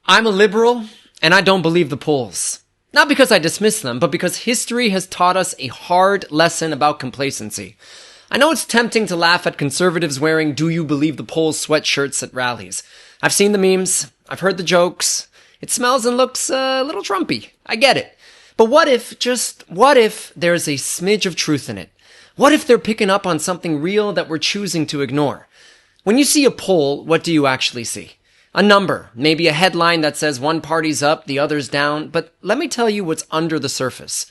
I'm a liberal, and I don't believe the polls. Not because I dismiss them, but because history has taught us a hard lesson about complacency. I know it's tempting to laugh at conservatives wearing "do you believe the polls" sweatshirts at rallies. I've seen the memes, I've heard the jokes. It smells and looks a little Trumpy. I get it. But what if there's a smidge of truth in it? What if they're picking up on something real that we're choosing to ignore? When you see a poll, what do you actually see? A number, maybe a headline that says one party's up, the other's down, but let me tell you what's under the surface.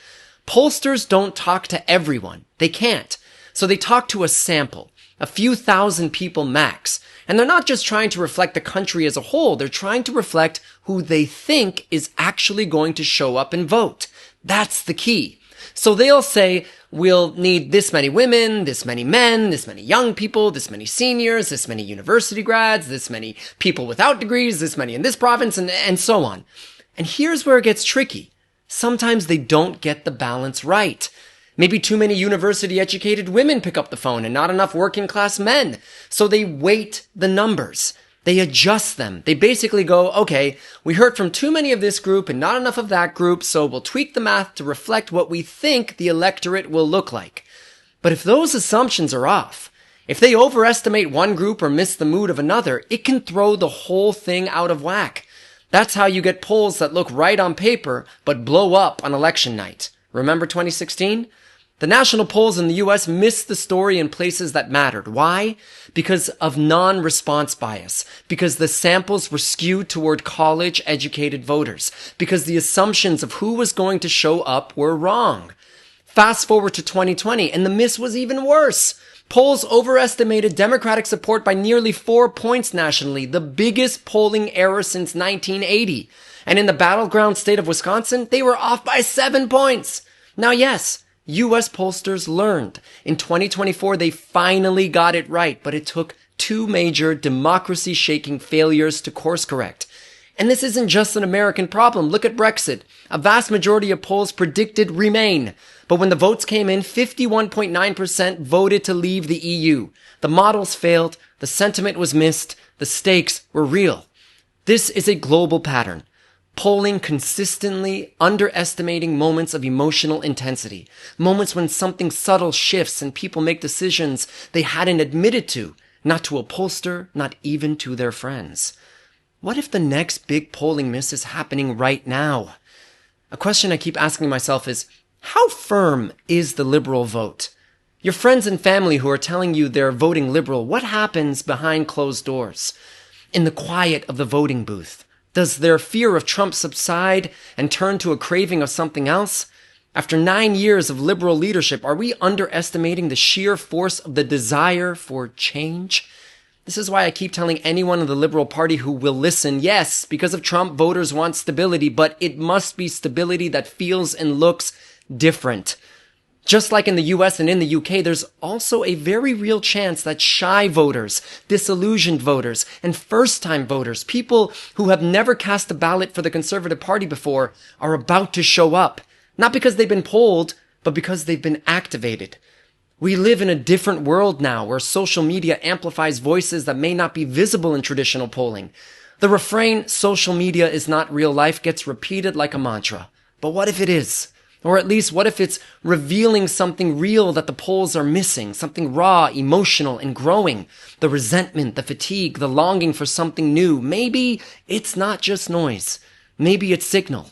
Pollsters don't talk to everyone. They can't. So they talk to a sample, a few thousand people max. And they're not just trying to reflect the country as a whole, they're trying to reflect who they think is actually going to show up and vote. That's the key. So they'll say, we'll need this many women, this many men, this many young people, this many seniors, this many university grads, this many people without degrees, this many in this province, and so on. And here's where it gets tricky. Sometimes they don't get the balance right. Maybe too many university-educated women pick up the phone and not enough working-class men. So they weight the numbers. They adjust them. They basically go, okay, we heard from too many of this group and not enough of that group, so we'll tweak the math to reflect what we think the electorate will look like. But if those assumptions are off, if they overestimate one group or miss the mood of another, it can throw the whole thing out of whack. That's how you get polls that look right on paper, but blow up on election night. Remember 2016? The national polls in the US missed the story in places that mattered. Why? Because of non-response bias. Because the samples were skewed toward college-educated voters. Because the assumptions of who was going to show up were wrong. Fast forward to 2020, and the miss was even worse. Polls overestimated Democratic support by nearly 4 points nationally, the biggest polling error since 1980. And in the battleground state of Wisconsin, they were off by 7 points. Now, yes, U.S. pollsters learned. In 2024, they finally got it right, but it took 2 major democracy-shaking failures to course correct. And this isn't just an American problem. Look at Brexit. A vast majority of polls predicted Remain. But when the votes came in, 51.9% voted to leave the EU. The models failed, the sentiment was missed, the stakes were real. This is a global pattern. Polling consistently underestimating moments of emotional intensity. Moments when something subtle shifts and people make decisions they hadn't admitted to, not to a pollster, not even to their friends. What if the next big polling miss is happening right now? A question I keep asking myself is, how firm is the liberal vote? Your friends and family who are telling you they're voting liberal, what happens behind closed doors? In the quiet of the voting booth? Does their fear of Trump subside and turn to a craving of something else? After 9 years of liberal leadership, are we underestimating the sheer force of the desire for change? This is why I keep telling anyone in the Liberal Party who will listen, yes, because of Trump, voters want stability, but it must be stability that feels and looks different. Just like in the US and in the UK, there's also a very real chance that shy voters, disillusioned voters, and first-time voters, people who have never cast a ballot for the Conservative Party before, are about to show up. Not because they've been polled, but because they've been activated. We live in a different world now where social media amplifies voices that may not be visible in traditional polling. The refrain, social media is not real life, gets repeated like a mantra. But what if it is? Or at least, what if it's revealing something real that the polls are missing, something raw, emotional, and growing? The resentment, the fatigue, the longing for something new. Maybe it's not just noise. Maybe it's signal.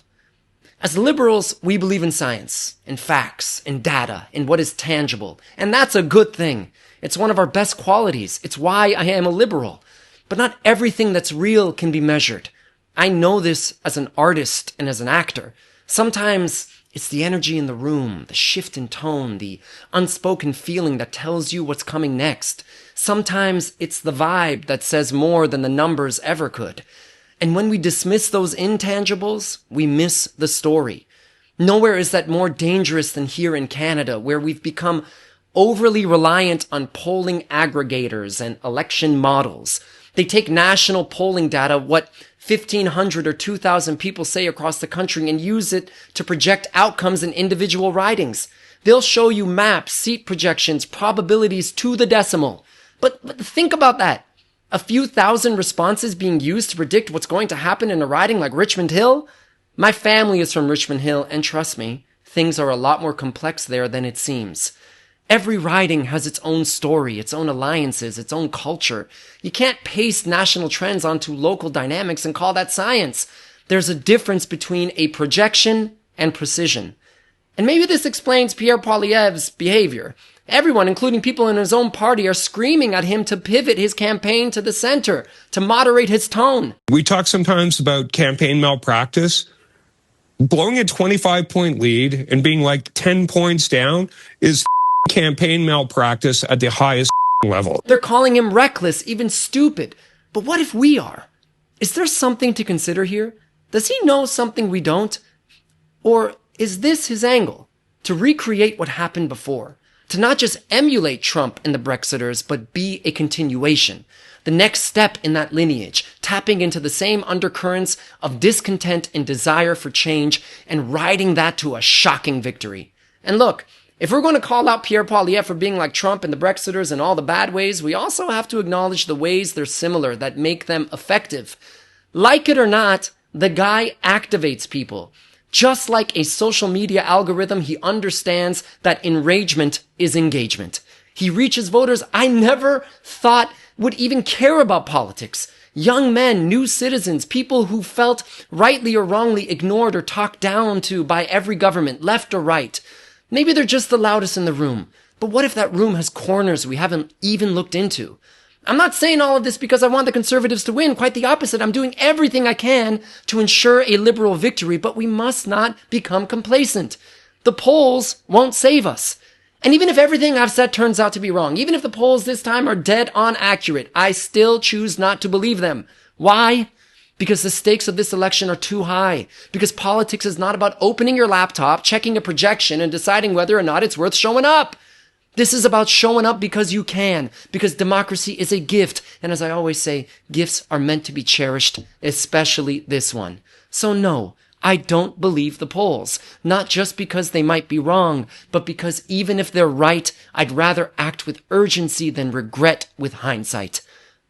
As liberals, we believe in science, in facts, in data, in what is tangible. And that's a good thing. It's one of our best qualities. It's why I am a liberal. But not everything that's real can be measured. I know this as an artist and as an actor. Sometimes it's the energy in the room, the shift in tone, the unspoken feeling that tells you what's coming next. Sometimes it's the vibe that says more than the numbers ever could. And when we dismiss those intangibles, we miss the story. Nowhere is that more dangerous than here in Canada, where we've become overly reliant on polling aggregators and election models. They take national polling data, what 1,500 or 2,000 people say across the country, and use it to project outcomes in individual ridings. They'll show you maps, seat projections, probabilities to the decimal. But think about that. A few thousand responses being used to predict what's going to happen in a riding like Richmond Hill? My family is from Richmond Hill, and trust me, things are a lot more complex there than it seems. Every riding has its own story, its own alliances, its own culture. You can't paste national trends onto local dynamics and call that science. There's a difference between a projection and precision. And maybe this explains Pierre Poilievre's behavior. Everyone, including people in his own party, are screaming at him to pivot his campaign to the center, to moderate his tone. We talk sometimes about campaign malpractice. Blowing a 25-point lead and being like 10 points down is campaign malpractice at the highest level. They're calling him reckless, even stupid. But what if we are? Is there something to consider here? Does he know something we don't? Or is this his angle? To recreate what happened before? To not just emulate Trump and the Brexiters, but be a continuation? The next step in that lineage, tapping into the same undercurrents of discontent and desire for change and riding that to a shocking victory. And look, if we're going to call out Pierre Poilievre for being like Trump and the Brexiters in all the bad ways, we also have to acknowledge the ways they're similar that make them effective. Like it or not, the guy activates people. Just like a social media algorithm, he understands that enragement is engagement. He reaches voters I never thought would even care about politics. Young men, new citizens, people who felt rightly or wrongly ignored or talked down to by every government, left or right. Maybe they're just the loudest in the room. But what if that room has corners we haven't even looked into? I'm not saying all of this because I want the conservatives to win. Quite the opposite. I'm doing everything I can to ensure a liberal victory, but we must not become complacent. The polls won't save us. And even if everything I've said turns out to be wrong, even if the polls this time are dead on accurate, I still choose not to believe them. Why? Because the stakes of this election are too high. Because politics is not about opening your laptop, checking a projection, and deciding whether or not it's worth showing up. This is about showing up because you can, because democracy is a gift. And as I always say, gifts are meant to be cherished, especially this one. So no, I don't believe the polls. Not just because they might be wrong, but because even if they're right, I'd rather act with urgency than regret with hindsight.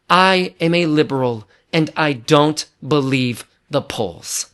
I am a liberal, and I don't believe the polls.